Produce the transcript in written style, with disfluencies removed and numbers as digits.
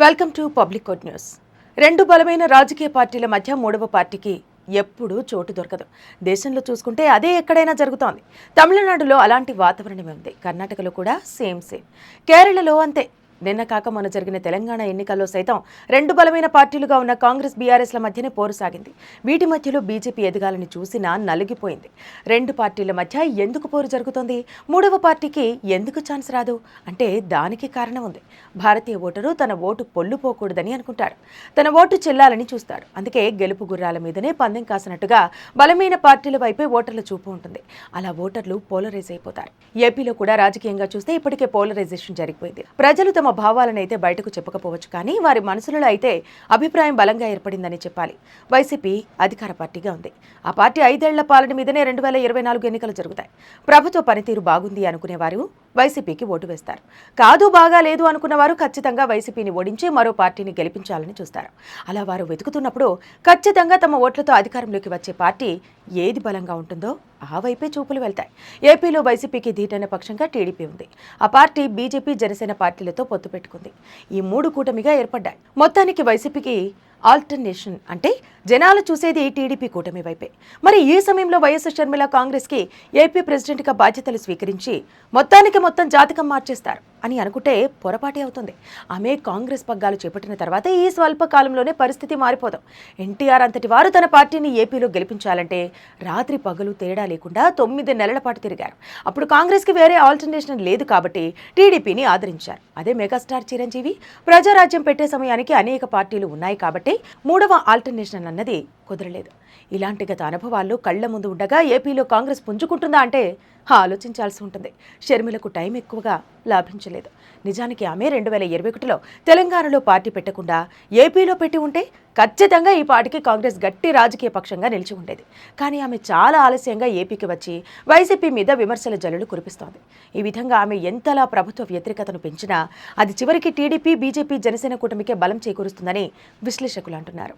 Welcome to public code news. రెండు బలమైన రాజకీయ పార్టీల మధ్య మూడవ పార్టీకి ఎప్పుడూ చోటు దొరకదు. దేశంలో చూసుకుంటే అదే ఎక్కడైనా జరుగుతోంది. తమిళనాడులో అలాంటి వాతావరణమే ఉంది. కర్ణాటకలో కూడా సేమ్. కేరళలో అంతే. నిన్న కాక మొన్న జరిగిన తెలంగాణ ఎన్నికల్లో సైతం రెండు బలమైన పార్టీలుగా ఉన్న కాంగ్రెస్ బీఆర్ఎస్ల మధ్యనే పోరు సాగింది. వీటి మధ్యలో బీజేపీ ఎదగాలని చూసినా నలిగిపోయింది. రెండు పార్టీల మధ్య ఎందుకు పోరు జరుగుతోంది? మూడవ పార్టీకి ఎందుకు ఛాన్స్ రాదు అంటే దానికి కారణం ఉంది. భారతీయ ఓటరు తన ఓటు పొల్లుపోకూడదని అనుకుంటాడు. తన ఓటు చెల్లాలని చూస్తాడు. అందుకే గెలుపు గుర్రాల మీదనే పందెం కాసినట్టుగా బలమైన పార్టీల వైపే ఓటర్ల చూపు ఉంటుంది. అలా ఓటర్లు పోలరైజ్ అయిపోతారు. ఏపీలో కూడా రాజకీయంగా చూస్తే ఇప్పటికే పోలరైజేషన్ జరిగిపోయింది. ప్రజలు తమ భావాలనైతే బయటకు చెప్పకపోవచ్చు, కానీ వారి మనసులలో అయితే అభిప్రాయం బలంగా ఏర్పడిందని చెప్పాలి. వైసీపీ అధికార పార్టీగా ఉంది. ఆ పార్టీ 5 ఏళ్ల పాలన మీదనే 2024 ఎన్నికలు జరుగుతాయి. ప్రభుత్వ పనితీరు బాగుంది అనుకునేవారు వైసీపీకి ఓటు వేస్తారు. కాదు బాగా లేదు అనుకున్న వారు ఖచ్చితంగా వైసీపీని ఓడించి మరో పార్టీని గెలిపించాలని చూస్తారు. అలా వారు వెతుకుతున్నప్పుడు ఖచ్చితంగా తమ ఓట్లతో అధికారంలోకి వచ్చే పార్టీ ఏది బలంగా ఉంటుందో ఆ వైపే చూపులు వెళ్తాయి. ఏపీలో వైసీపీకి ధీటైన పక్షంగా టీడీపీ ఉంది. ఆ పార్టీ బీజేపీ, జనసేన పార్టీలతో పొత్తు పెట్టుకుంది. ఈ 3 కూటమిగా ఏర్పడ్డాయి. మొత్తానికి వైసీపీకి ఆల్టర్నేషన్ అంటే జనాలు చూసేది టీడీపీ కూటమి వైపే. మరి ఈ సమయంలో వైఎస్ షర్మిల కాంగ్రెస్కి ఏపీ ప్రెసిడెంట్గా బాధ్యతలు స్వీకరించి మొత్తం జాతకం మార్చేస్తారు అని అనుకుంటే పొరపాటే అవుతుంది. ఆమె కాంగ్రెస్ పగ్గాలు చేపట్టిన తర్వాత ఈ స్వల్ప కాలంలోనే పరిస్థితి మారిపోదాం. ఎన్టీఆర్ అంతటి వారు తన పార్టీని ఏపీలో గెలిపించాలంటే రాత్రి పగలు తేడా లేకుండా 9 నెలల పాటు తిరిగారు. అప్పుడు కాంగ్రెస్కి వేరే ఆల్టర్నేషన్ లేదు కాబట్టి టీడీపీని ఆదరించారు. అదే మెగాస్టార్ చిరంజీవి ప్రజారాజ్యం పెట్టే సమయానికి అనేక పార్టీలు ఉన్నాయి కాబట్టి మూడవ ఆల్టర్నేషన్ అన్నది కుదరలేదు. ఇలాంటి గత అనుభవాలు కళ్ల ముందు ఉండగా ఏపీలో కాంగ్రెస్ పుంజుకుంటుందా అంటే ఆలోచించాల్సి ఉంటుంది. షర్మిలకు టైం ఎక్కువగా లాభించలేదు. నిజానికి ఆమె 2021లో తెలంగాణలో పార్టీ పెట్టకుండా ఏపీలో పెట్టి ఉంటే ఖచ్చితంగా ఈ పార్టీకి కాంగ్రెస్ గట్టి రాజకీయ పక్షంగా నిలిచి ఉండేది. కానీ ఆమె చాలా ఆలస్యంగా ఏపీకి వచ్చి వైసీపీ మీద విమర్శల జల్లులు కురిపిస్తోంది. ఈ విధంగా ఆమె ఎంతలా ప్రభుత్వ వ్యతిరేకతను పెంచినా అది చివరికి టీడీపీ, బీజేపీ, జనసేన కూటమికే బలం చేకూరుస్తుందని విశ్లేషకులు అంటున్నారు.